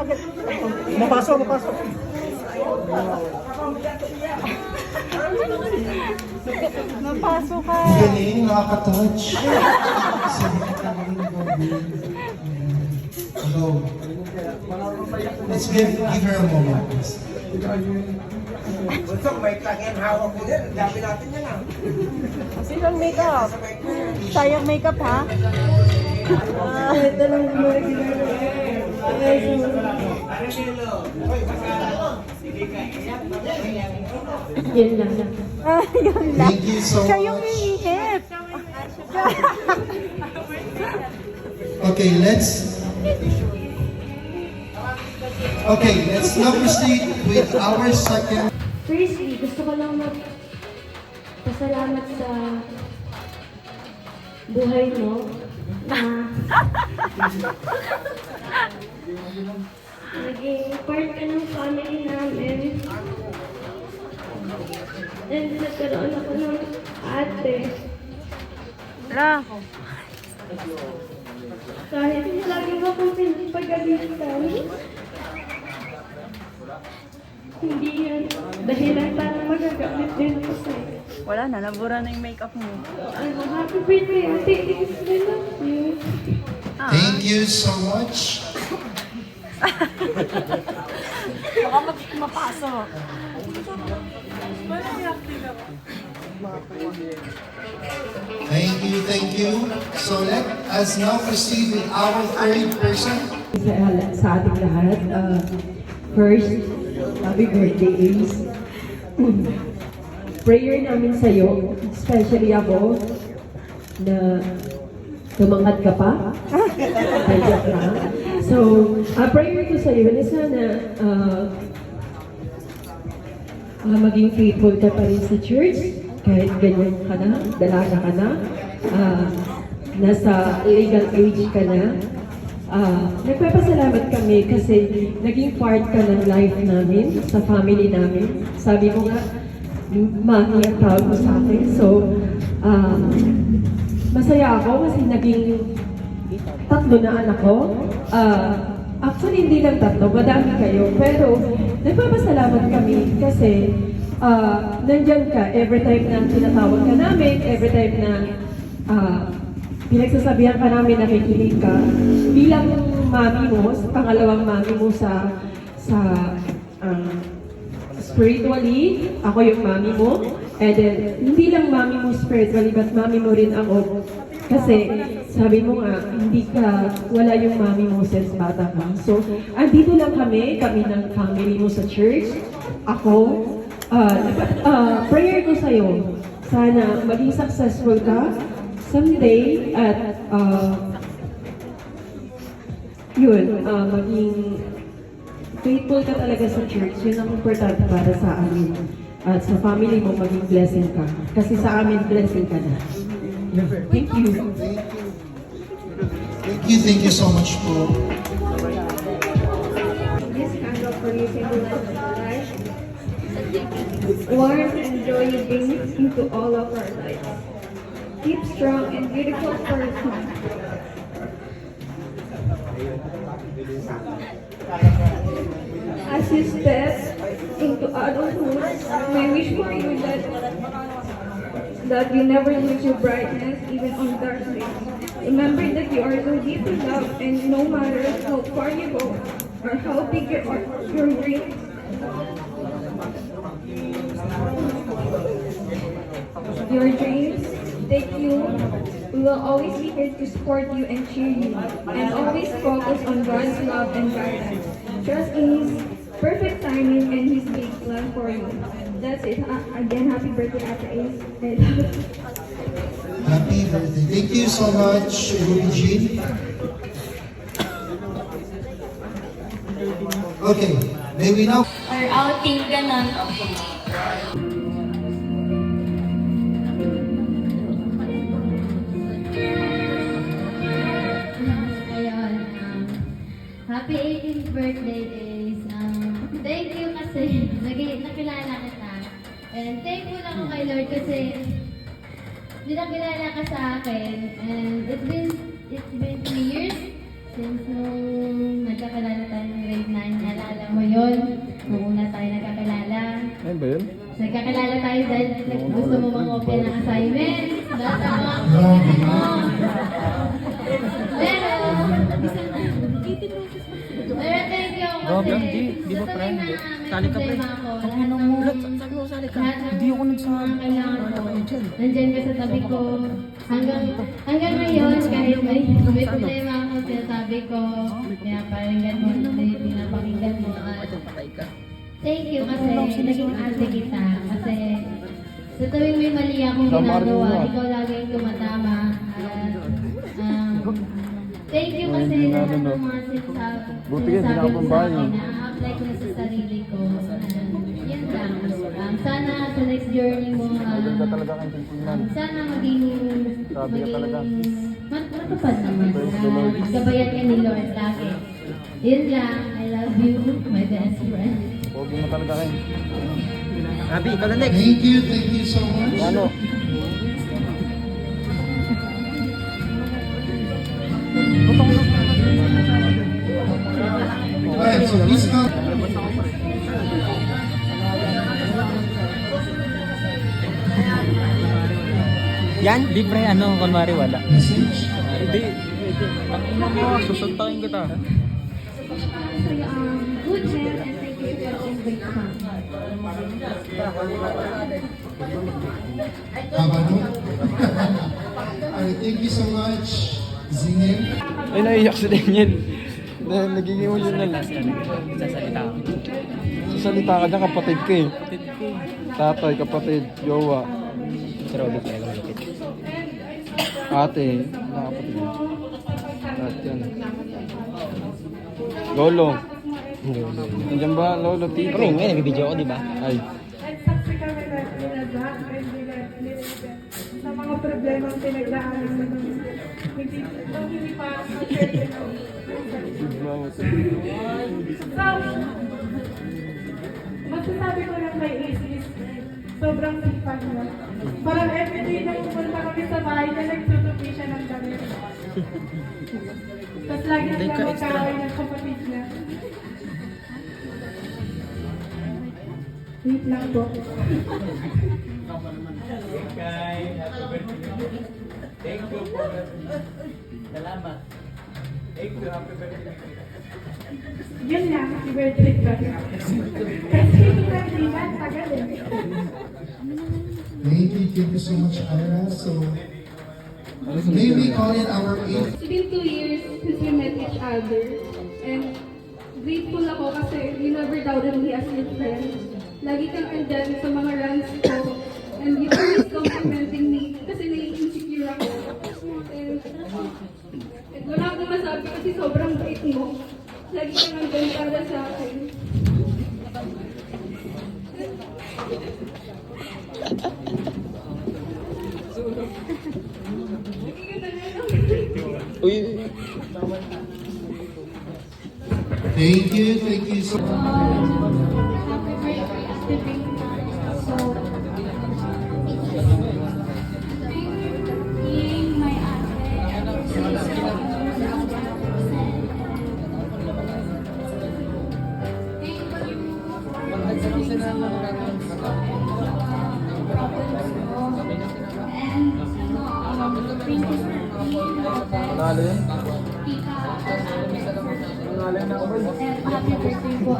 agad. Mapasok, mapasok. Napasok ka. Galing, nakaka-touch. Go. Let's give her a moment, please. Gusto, may tagyan hawak ko yan. Dami natin yan ah. Sinong makeup? Sayang makeup ha? Ito lang yung Yan lang. Yun lang. Thank you so Siya yung much. iihip. Okay, let's now proceed with our second. Firstly, gusto ko lang magpasalamat sa buhay mo na naging part ka ng family namin. And nagkaroon ako ng ate. La. Kahit lagi mo akong pinapagalitan, hindi yan dahilan para magagamit din ako sa'yo. Wala na, nabura na yung makeup mo. Happy birthday, Ate Is. I love you. Thank you so much. Baka mapasok. Thank you. So let us now proceed with our third person. Sa ating lahat, first, happy birthday, Ace. Prayer namin sa'yo, especially ako, na tumangat ka pa. Kaya na. So, prayer ko sa'yo na sana maging faithful ka pa rin sa church, kahit ganyan ka na, dalaga ka na, nasa legal age ka na. Nagpapasalamat kami kasi naging part ka ng life namin, sa family namin. Sabi mo nga, Mami ang tawag mo sa akin. So, masaya ako kasi naging tatlo na anak ko. Actually, hindi lang tatlo, madami kayo. Pero, nagpapasalamat kami kasi nandyan ka every time na tinatawag ka namin, every time na pinagsasabihan ka namin, nakikinig ka. Bilang mami mo, pangalawang mami mo sa spiritually, ako yung mami mo. And then, hindi lang mami mo spiritually, but mami mo rin ako. Kasi, sabi mo nga, wala yung mami mo since bata ka. So, andito lang kami ng family mo sa church. Ako, prayer ko sa'yo, sana maging successful ka someday at maging faithful ka talaga sa church. Yun ang importante para sa amin. At sa family mo, maging blessing ka. Kasi sa amin, blessing ka na. Thank you. Thank you so much po. This candle for you symbolizes life, warmth and joy you bring into all of our lives. Keep strong and beautiful for us. As you step into adulthood, my wish for you that you never lose your brightness even on dark days. Remember that you are so deeply loved, and no matter how far you go or how big your dreams, take you, we will always be here to support you and cheer you, and always focus on God's love and guidance. Trust in His perfect timing and His big plan for you. That's it. Again, happy birthday, Ate Ace. Happy birthday. Thank you so much, Ruby Jean. Okay, may we now... Or outing, ganon. Ayun, happy 18th birthday, Ace. Thank you kasi nakilala kita. And thankful ako kay Lord kasi pinakilala ka sa akin. And it's been 3 years since nung nagkakilala tayo ng grade 9. ngayon. Nung una tayo nagkakilala. Ayun ba yun? Nagkakilala tayo dahil gusto mo mangopya ng assignment. Lahat ng mga kapatid mo. Pero thank you kasi sa tuwing na may problema ako, lahat ng Hindi ako nagsabi. mga kailangan ko, nandyan ka sa tabi ko. Hanggang ngayon, kahit may problema ako, sinasabi ko, pinaparinggan mo, pinapakinggan mo. Thank you kasi naging ate kita. Kasi sa tuwing may mali akong ginagawa, ikaw lagi yung tumatama. Thank you kasi lahat ng mga Buti ka, sinasabi mo sa pinapambahay. akin, na-apply ko na sa sarili ko. Yan lang. Sana sa next journey mo, Talaga kang gentleman. sana maging talaga. matupad naman. Gabayan ka ni Lord lagi. Yun lang. I love you, my best friend. Pogi mo talaga kayo. Abi, ikaw na next. Thank you so much. Ano? Alright, so please come. Yan, libre ano, kunwari wala. Message. Hindi. Ang ina mo, susuntakin kita. Good health and thank you for everything. Habano. Alright, thank you so much. Zingin. Ay, naiyak si Daniel. Naging emotional. Sasalita ako. Sasalita ka dyan, kapatid ka eh. Tatay, kapatid, jowa, Si Robert talaga malupit. ate, nakapatid. Lahat yan. Lolo. Nandiyan ba, Lolo, Tito? Kami, ngayon, nag-video ako, di ba? Ay, Nagsaksi kami na Jack and Lilith sa mga problemang pinagdaanan mo nung hindi pa ma-share ko. So, masasabi ko lang kay Ace is sobrang sipag mo. Parang everyday na pupunta kami sa bahay na nagtutupi siya ng damit. Tapos lagi sila magkaway ng kapatid niya. Wait lang po. Yun lang, happy birthday ka. Kasi hindi na tagal eh. Thank you so much, Ira. So, may we call in our eighth. It's been 2 years since we met each other. And grateful ako kasi you never doubted me as your friend. Lagi kang andyan sa mga rants ko. And you always complimenting me kasi nai-insecure ako. And wala akong masabi kasi sobrang bait mo. Lagi kang andyan para sa akin. Thank you so much. Happy birthday, Ate Pink. So, being my panalo yan. Happy birthday po.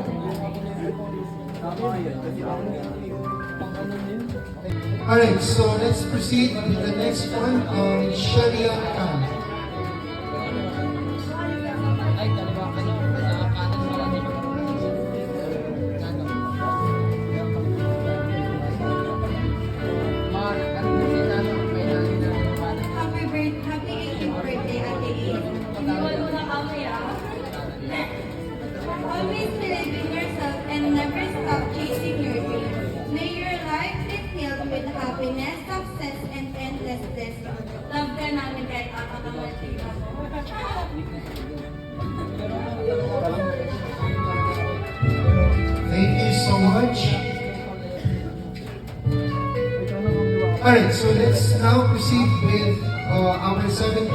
Alright, so let's proceed with the next one, Sharia Khan. Happy 18th birthday, Ate Eve. Iwan mo na kami, ah. Always believe in yourself and never stop chasing your dreams. May your life be filled with happiness, success, and endless blessings. Love ka namin kahit apakamalaki ka. Thank you so much. Alright, so let's now proceed with our seventh.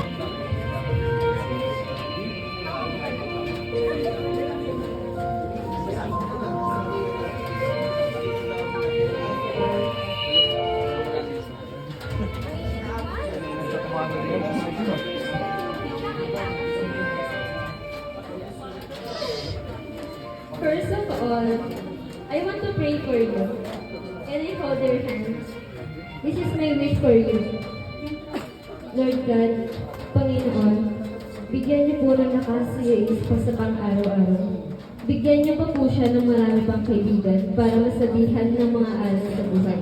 First of all, I want to pray for you. Can I hold your hands? This is my wish for you. Lord God, Panginoon, bigyan niyo po ng lakas si Ace pa sa pang-araw-araw. Bigyan niyo pa po siya ng marami pang kaibigan para masabihan ng mga aral sa buhay.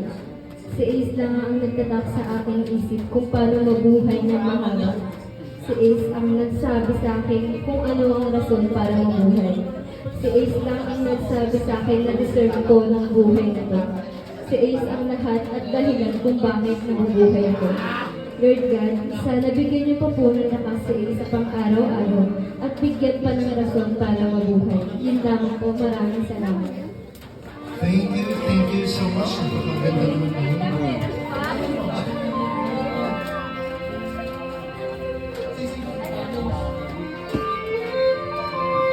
Si Ace lang ang nagtatak sa aking isip kung paano mabuhay ng mahaba. Si Ace ang nagsabi sa akin kung ano ang rason para mabuhay. Si Ace lang ang nagsabi sa akin na deserve ko ng buhay na to. Si Ace ang lahat at dahilan kung bakit nabubuhay ako. Lord God, sana bigyan niyo pa po ng lakas sa Ace sa pang-araw-araw at bigyan pa ng rason para mabuhay. Yun lamang po, maraming salamat. Thank you so much. Napakaganda naman po.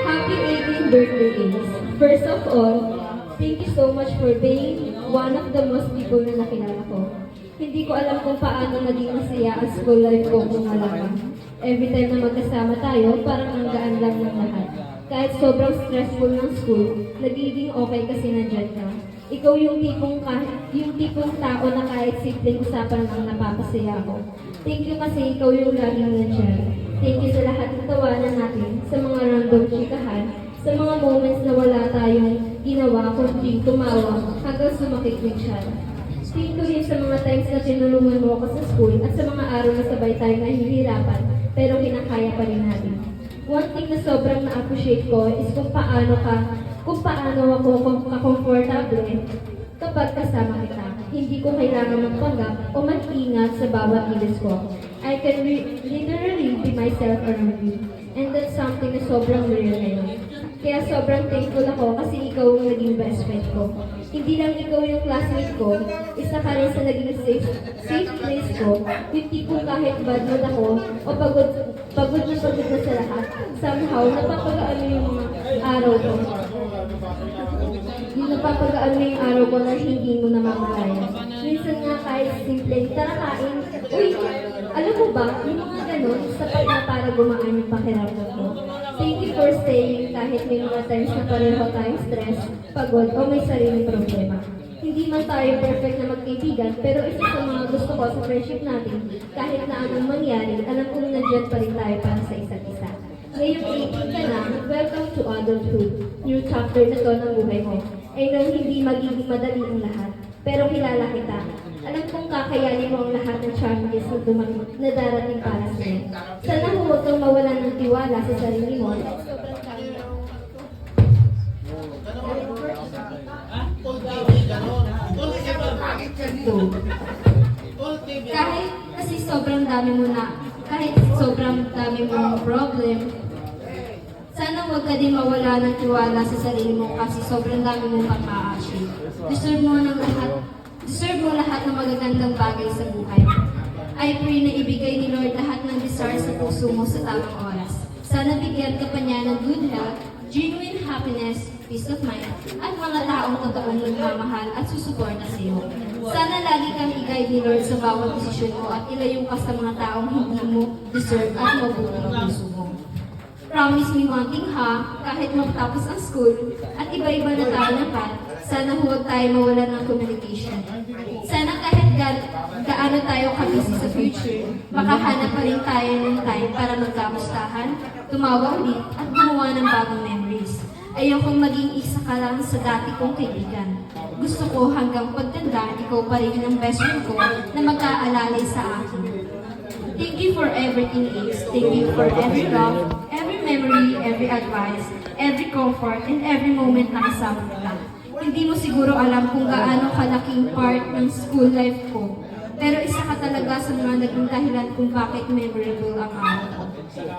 Happy 18th birthday, Ace. First of all, thank you so much for being one of the most people na nakilala ko. Hindi ko alam kung paano naging masaya ang school life ko kung wala ka. Every time na magkasama tayo, parang ang gaan lang ng lahat. Kahit sobrang stressful ng school, nagiging okay kasi nandyan ka. Ikaw yung tipong tao na kahit simpleng usapan lang napapasaya ko. Thank you kasi ikaw yung laging nandyan. Thank you sa lahat ng tawanan natin, sa mga random chikahan, sa mga moments na wala tayong ginawa kundi tumawa hanggang sumakit yung siya. Thank you rin sa mga times na tinulungan mo ako sa school at sa mga araw na sabay tayo nahihirapan pero kinakaya pa rin natin. One thing na sobrang na-appreciate ko is kung paano ako ka-comfortable kapag kasama kita. Hindi ko kailangan magpanggap o mag-ingat sa bawat kilos ko. I can literally be myself around you. And that's something na sobrang rare ngayon. Kaya sobrang thankful ako kasi ikaw ang naging best friend ko. Hindi lang ikaw yung classmate ko, isa ka rin sa naging safe place ko. Yung tipong kahit bad mood ako o pagod na sa lahat, somehow napapagaan mo yung mga araw ko. Yung napapagaan mo yung araw ko na hindi mo namamalayan. Minsan nga kahit simple, tara kain. Uy, alam mo ba, yung mga ganun, sapat na para gumaan yung pakiramdam ko. Thank you for staying kahit may mga times na pareho tayong stress, pagod, o may sariling problema. Hindi man tayo perfect na magkaibigan, pero isa sa mga gusto ko sa friendship natin, kahit na anong mangyari, alam kong nandiyan pa rin tayo para sa isa't isa. Ngayong 18 ka na, welcome to adulthood. New chapter na to ng buhay mo. I know hindi magiging madali ang lahat, pero kilala kita. Alam kong kakayanin mo ang lahat ng challenges na darating para sa'yo. Sana huwag kang mawalan ng tiwala sa sarili mo. Kahit kasi sobrang dami mong problem, sana huwag ka din mawala ng tiwala sa sarili mo kasi sobrang dami mong pag-a-achieve. Deserve mo lahat ng magagandang bagay sa buhay. I pray na ibigay ni Lord lahat ng desire sa puso mo sa tamang oras. Sana bigyan ka pa niya ng good health, genuine happiness, peace of mind, at mga taong totoong nagmamahal at susuporta sa iyo. Sana lagi kang i-guide ni Lord sa bawat desisyon mo at ilayo ka sa mga taong hindi mo deserve at mabuti ang puso mo. Promise me one thing ha, kahit magtapos ang school at iba-iba na tayo ng path, sana huwag tayo mawala ng communication. Sana kahit gaano tayo kabisi sa future, makahanap pa rin tayo ng time para magkamustahan, tumawa ulit at gumawa ng bagong memories. Ayokong maging isa ka lang sa dati kong kaibigan. Gusto ko hanggang pagtanda, ikaw pa rin ang best friend ko na magkaalalay sa akin. Thank you for everything, Ace. Thank you for every love, every memory, every advice, every comfort, and every moment na kasama kita. Hindi mo siguro alam kung gaano kalaking part ng school life ko. Pero isa ka talaga sa mga naging dahilan kung bakit memorable ang araw ko.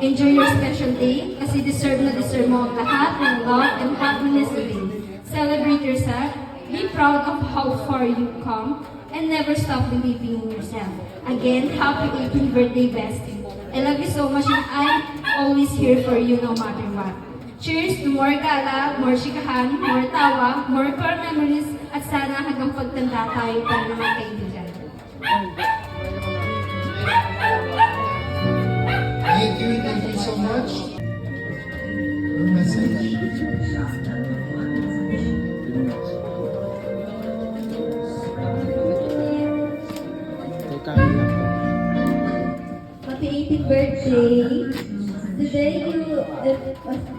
Enjoy your special day kasi deserve mo ang lahat ng love and happiness today. Celebrate yourself, be proud of how far you've come, and never stop believing in yourself. Again, happy 18th birthday, bestie. I love you so much and I'm always here for you no matter what. Cheers to more gala, more chikahan, more tawa, more core memories, at sana hanggang pagtanda tayo para naman kaibigan. Thank you so much. Your message.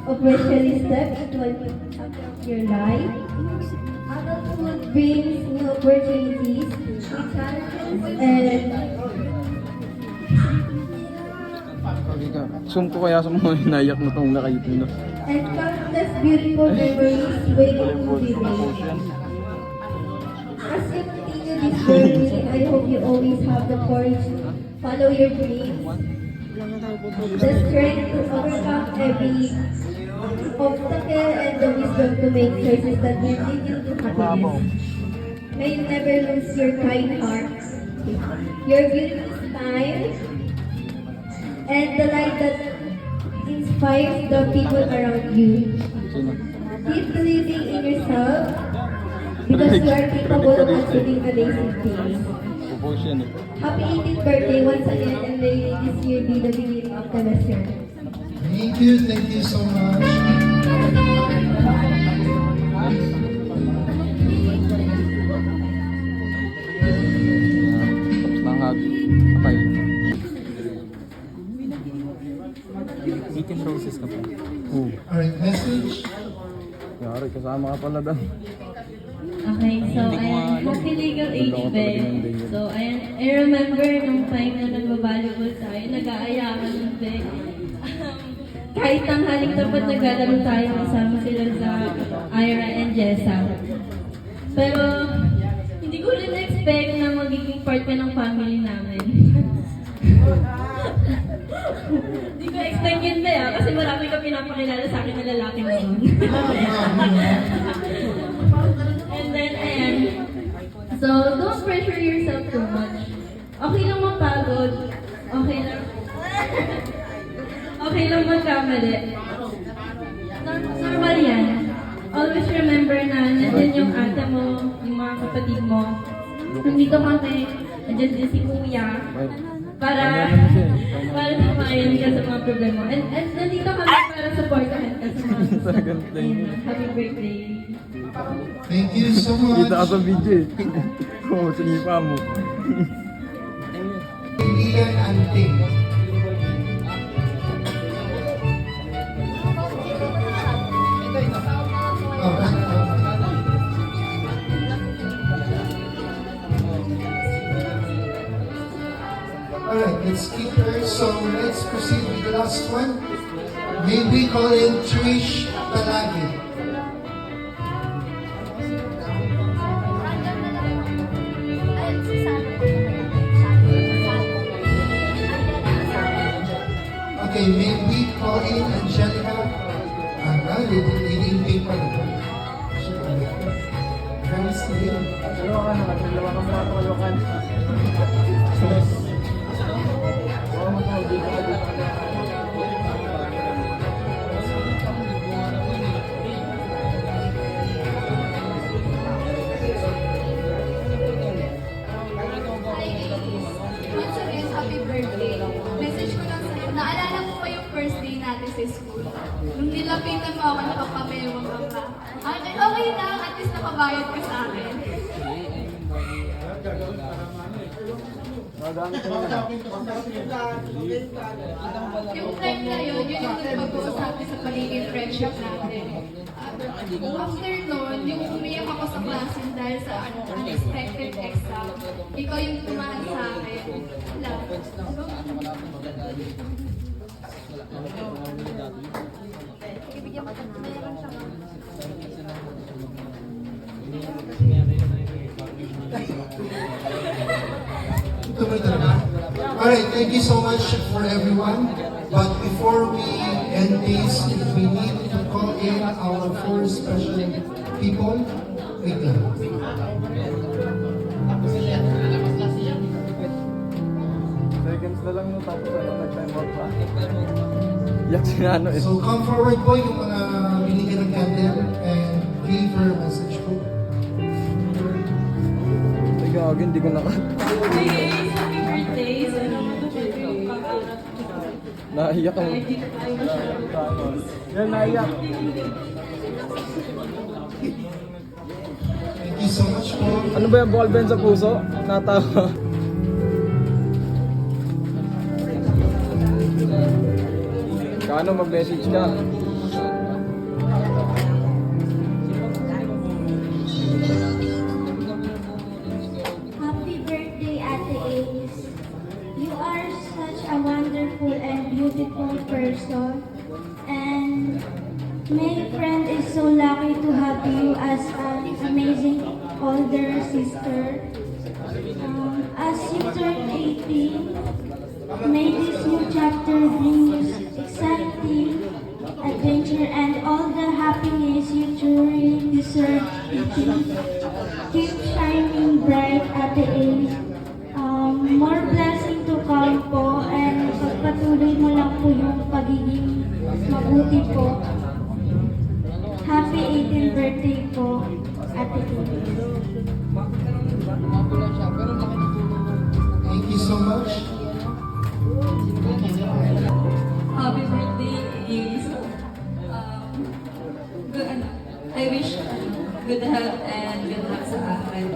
officially step into a new chapter of your life. Adulthood brings new opportunities, new challenges, and Zoom ko kaya sa mga hinayak na itong nakaitin na. countless beautiful memories waiting to be made. As you continue this journey, I hope you always have the courage to follow your dreams, the strength to overcome every obstacle, and the wisdom to make choices that will lead you to happiness. May you never lose your kind heart, your beautiful smile, and the light that inspires the people around you. Keep believing in yourself because you are capable of achieving amazing things. Propose yan eh. Happy 18th birthday once again, and may this year be the beginning of the best year. Thank you so much. Tapos na ang hug. Patay. 18 roses ka pa. Alright, message. Yari, kasama ka pala daw. Okay, so ayan, happy legal age, Ben. So ayan, I remember nung time na nag-volleyball tayo, nag-aayakan ng Ben. Kahit tanghaling tapat naglalaro tayo, kasama sila sa Ira and Jessa. Pero, hindi ko rin expect na magiging part ka ng family namin. Hindi ko expect yun, Be, kasi marami ka pinapakilala sa akin na lalaki ngayon. And then, ayan. So, don't pressure yourself too much. Okay lang mapagod. Okay lang. Okay lang magkamali. Normal yan. Always remember na nandyan yung ate mo, yung mga kapatid mo. Nandito kami. Nandyan din si kuya. Para tumayan ka sa mga problema. And nandito kami para supportahan ka sa mga happy birthday. Thank you so much. Kita ka sa video eh. Oo, sinipa mo. Lilian Anting. Alright, let's keep her. So let's proceed with the last one. May we call in Trish Talagi. Okay, may we call in Angelica? Hindi pa na. Friends today. Once again, happy birthday. Message ko lang sa'yo, naalala mo pa yung first day natin sa school? Nung nilapitan mo ako, nakapamewang ka pa. Okay lang, at least nakabayad ka sa akin. Yung time na yun yung nagpag-uusapan sa pagiging friendship natin. After nun, yung umiyak ako sa klase dahil sa unexpected exam, ikaw yung tumahan sa akin. Alright, thank you so much for everyone. But before we end this, we need to call in our four special people. Wait lang. Seconds na lang nung tapos ano, nag-time out pa. Yak sinano eh. So come forward po yung mga binigyan ng candle and give her a message po. Ay gagawin, hindi ko nakat. Happy birthday! Naiyak ako. Yan, naiyak. Thank you so much po. Ano ba yung ball pen sa puso? Natawa. Kano mag-message ka? you as an amazing older sister. As you turn 18, may this new chapter bring you exciting adventure and all the happiness you truly deserve. Keep shining bright at the age. More blessing to come po, and pagpatuloy mo lang po yung pagiging mabuti po. Happy 18th birthday po, Ate Kay. Thank you so much. Happy birthday, Ace. I wish good health and good luck sa akin.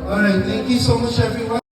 Alright, thank you so much everyone.